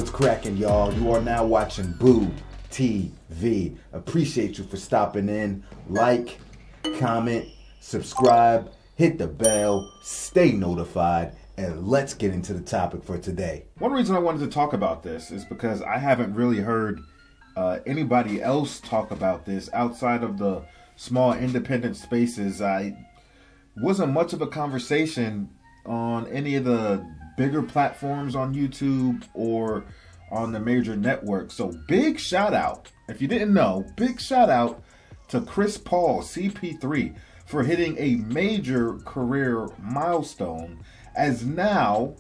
What's cracking, y'all? You are now watching Boo TV. Appreciate you for stopping in. Like, comment, subscribe, hit the bell, stay notified, and let's get into the topic for today. One reason I wanted to talk about this is because I haven't really heard anybody else talk about this outside of the small independent spaces. I wasn't much of a conversation on any of the bigger platforms on YouTube or on the major networks. So big shout out, if you didn't know, big shout out to Chris Paul, CP3, for hitting a major career milestone as now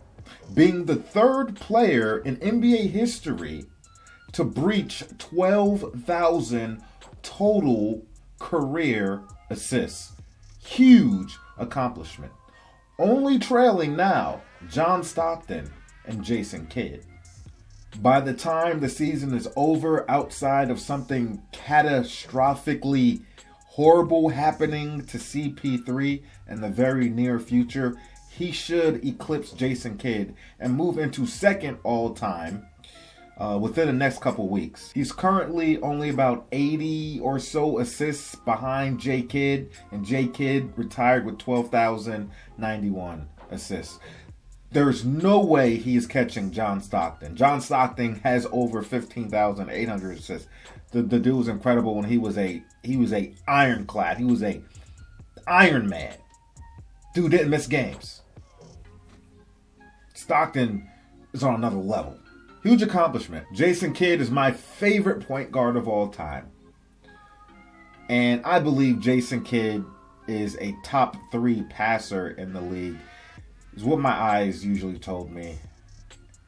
being the third player in NBA history to breach 12,000 total career assists. Huge accomplishment. Only trailing now John Stockton and Jason Kidd. By the time the season is over, outside of something catastrophically horrible happening to CP3 in the very near future, he should eclipse Jason Kidd and move into second all-time within the next couple weeks. He's currently only about 80 or so assists behind J. Kidd, and J. Kidd retired with 12,091 assists. There's no way he is catching John Stockton. John Stockton has over 15,800 assists. The dude was incredible when he was a ironclad. He was a Iron Man. Dude didn't miss games. Stockton is on another level. Huge accomplishment. Jason Kidd is my favorite point guard of all time. And I believe Jason Kidd is a top 3 passer in the league. Is what my eyes usually told me.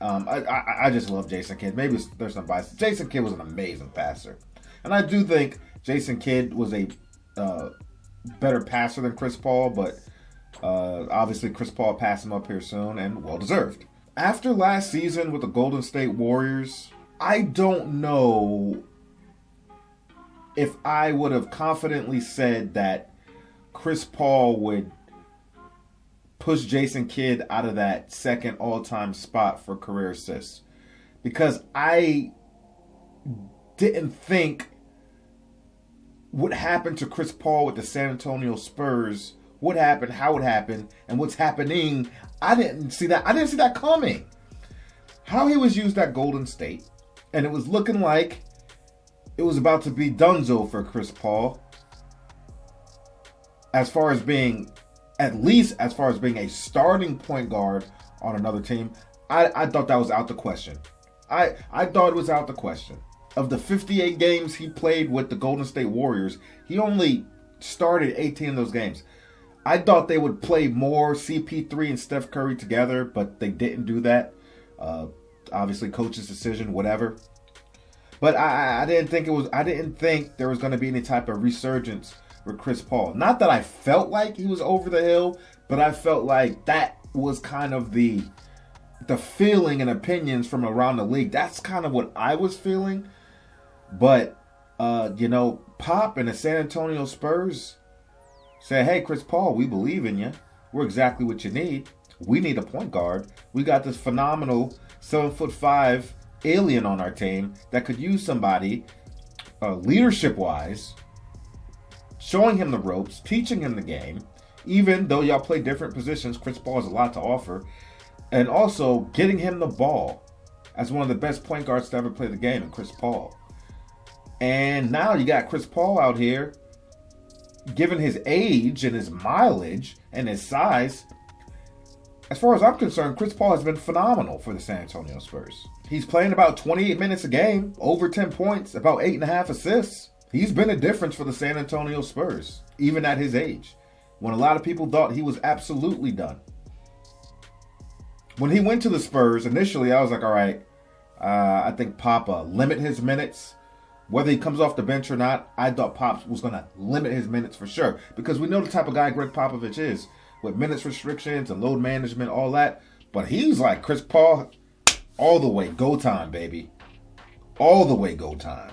I just love Jason Kidd. Maybe there's some bias. Jason Kidd was an amazing passer. And I do think Jason Kidd was a better passer than Chris Paul, but obviously Chris Paul passed him up here soon, and well-deserved. After last season with the Golden State Warriors, I don't know if I would have confidently said that Chris Paul would push Jason Kidd out of that second all-time spot for career assists. Because I didn't think what happened to Chris Paul with the San Antonio Spurs, what happened, how it happened, and what's happening. I didn't see that coming. How he was used at Golden State, and it was looking like it was about to be donezo for Chris Paul as far as being a starting point guard on another team. I thought that was out the question. I thought it was out the question. Of the 58 games he played with the Golden State Warriors, he only started 18 of those games. I thought they would play more CP3 and Steph Curry together, but they didn't do that. Obviously, coach's decision, whatever. But I didn't think there was going to be any type of resurgence with Chris Paul. Not that I felt like he was over the hill, but I felt like that was kind of the feeling and opinions from around the league. That's kind of what I was feeling. But, Pop and the San Antonio Spurs said, hey, Chris Paul, we believe in you. We're exactly what you need. We need a point guard. We got this phenomenal 7'5" alien on our team that could use somebody leadership-wise, showing him the ropes, teaching him the game. Even though y'all play different positions, Chris Paul has a lot to offer. And also getting him the ball as one of the best point guards to ever play the game in Chris Paul. And now you got Chris Paul out here, given his age and his mileage and his size. As far as I'm concerned, Chris Paul has been phenomenal for the San Antonio Spurs. He's playing about 28 minutes a game, over 10 points, about 8.5 assists. He's been a difference for the San Antonio Spurs, even at his age, when a lot of people thought he was absolutely done. When he went to the Spurs, initially I was like, all right, I think Pop limit his minutes. Whether he comes off the bench or not, I thought Pop was going to limit his minutes for sure. Because we know the type of guy Greg Popovich is, with minutes restrictions and load management, all that. But he's like Chris Paul, all the way, go time, baby. All the way, go time.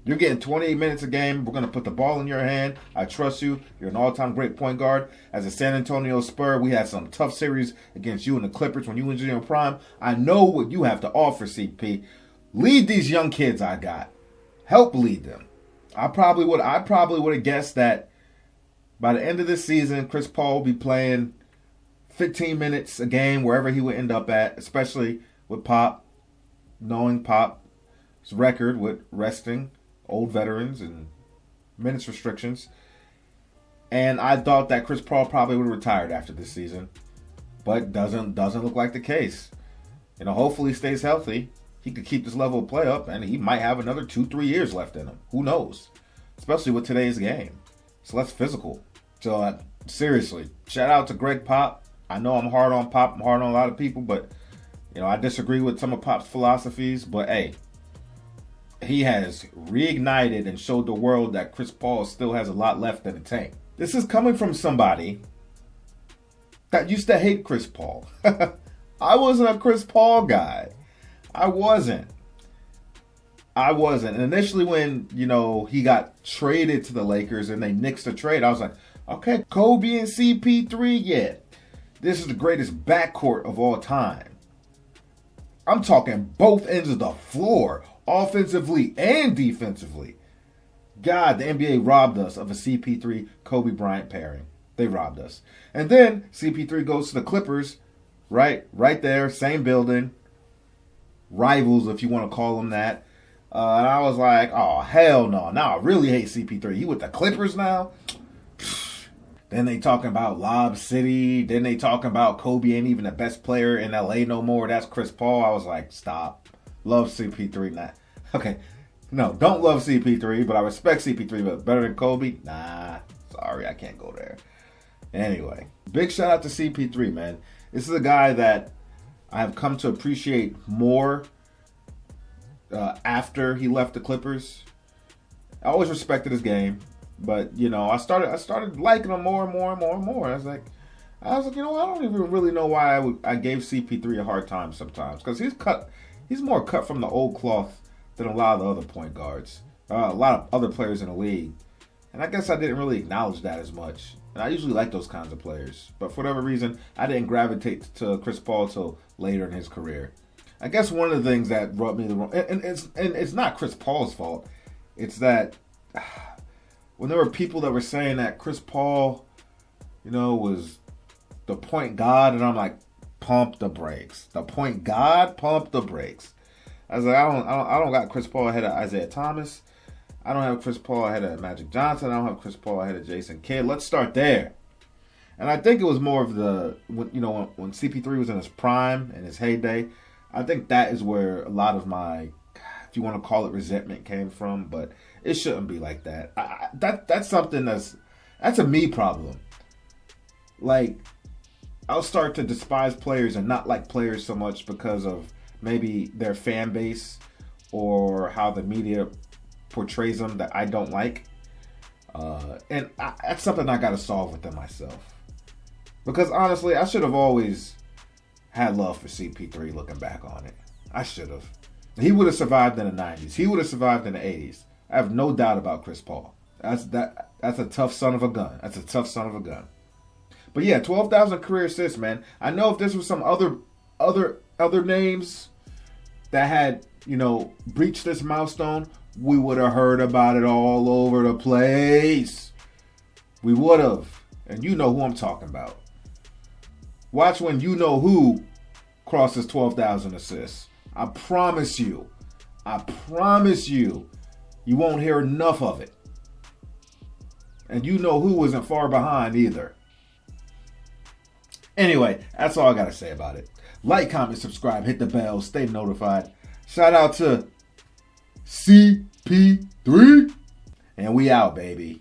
You're getting 28 minutes a game. We're going to put the ball in your hand. I trust you. You're an all-time great point guard. As a San Antonio Spur, we had some tough series against you and the Clippers when you were in your prime. I know what you have to offer, CP. Lead these young kids I got. Help lead them. I probably would have guessed that by the end of this season, Chris Paul will be playing 15 minutes a game wherever he would end up at, especially with Pop, knowing Pop's record with resting old veterans and minutes restrictions. And I thought that Chris Paul probably would have retired after this season, but doesn't look like the case. Hopefully he stays healthy. He could keep this level of play up, and he might have another 2-3 years left in him. Who knows? Especially with today's game. It's less physical. So seriously, shout out to Greg Pop. I know I'm hard on Pop. I'm hard on a lot of people, but I disagree with some of Pop's philosophies. But hey, he has reignited and showed the world that Chris Paul still has a lot left in the tank. This is coming from somebody that used to hate Chris Paul. I wasn't a Chris Paul guy. I wasn't. And initially when, he got traded to the Lakers and they nixed the trade, I was like, okay, Kobe and CP3, yeah. This is the greatest backcourt of all time. I'm talking both ends of the floor, offensively and defensively. God, the NBA robbed us of a CP3 Kobe Bryant pairing. They robbed us. And then CP3 goes to the Clippers, right there, same building. Rivals, if you want to call them that. And I was like, oh, hell no. Now I really hate CP3. He with the Clippers now? Then they talking about Lob City. Then they talking about Kobe ain't even the best player in LA no more. That's Chris Paul. I was like, stop. Love CP3. Nah. Okay. No, don't love CP3, but I respect CP3. But better than Kobe? Nah. Sorry, I can't go there. Anyway, big shout out to CP3, man. This is a guy that I have come to appreciate more after he left the Clippers. I always respected his game. But I started liking him more and more and more and more. I was like, I don't even really know why I gave CP3 a hard time sometimes, because he's more cut from the old cloth than a lot of the other point guards, a lot of other players in the league, and I guess I didn't really acknowledge that as much. And I usually like those kinds of players, but for whatever reason, I didn't gravitate to Chris Paul till later in his career. I guess one of the things that rubbed me the wrong, and it's not Chris Paul's fault. It's that. When there were people that were saying that Chris Paul, was the point god, and I'm like, pump the brakes. The point god, pump the brakes. I was like, I don't got Chris Paul ahead of Isaiah Thomas. I don't have Chris Paul ahead of Magic Johnson. I don't have Chris Paul ahead of Jason Kidd. Let's start there. And I think it was more of when CP3 was in his prime and his heyday. I think that is where a lot of my, if you want to call it, resentment came from, but it shouldn't be like that. That's something that's a me problem. Like, I'll start to despise players and not like players so much because of maybe their fan base or how the media portrays them that I don't like. And that's something I got to solve within myself. Because honestly, I should have always had love for CP3 looking back on it. I should have. He would have survived in the 90s. He would have survived in the 80s. I have no doubt about Chris Paul. That's a tough son of a gun. That's a tough son of a gun. But yeah, 12,000 career assists, man. I know if this was some other names that had, breached this milestone, we would have heard about it all over the place. We would have. And you know who I'm talking about. Watch when you know who crosses 12,000 assists. I promise you. You won't hear enough of it. And you know who isn't far behind either. Anyway, that's all I got to say about it. Like, comment, subscribe, hit the bell, stay notified. Shout out to CP3. And we out, baby.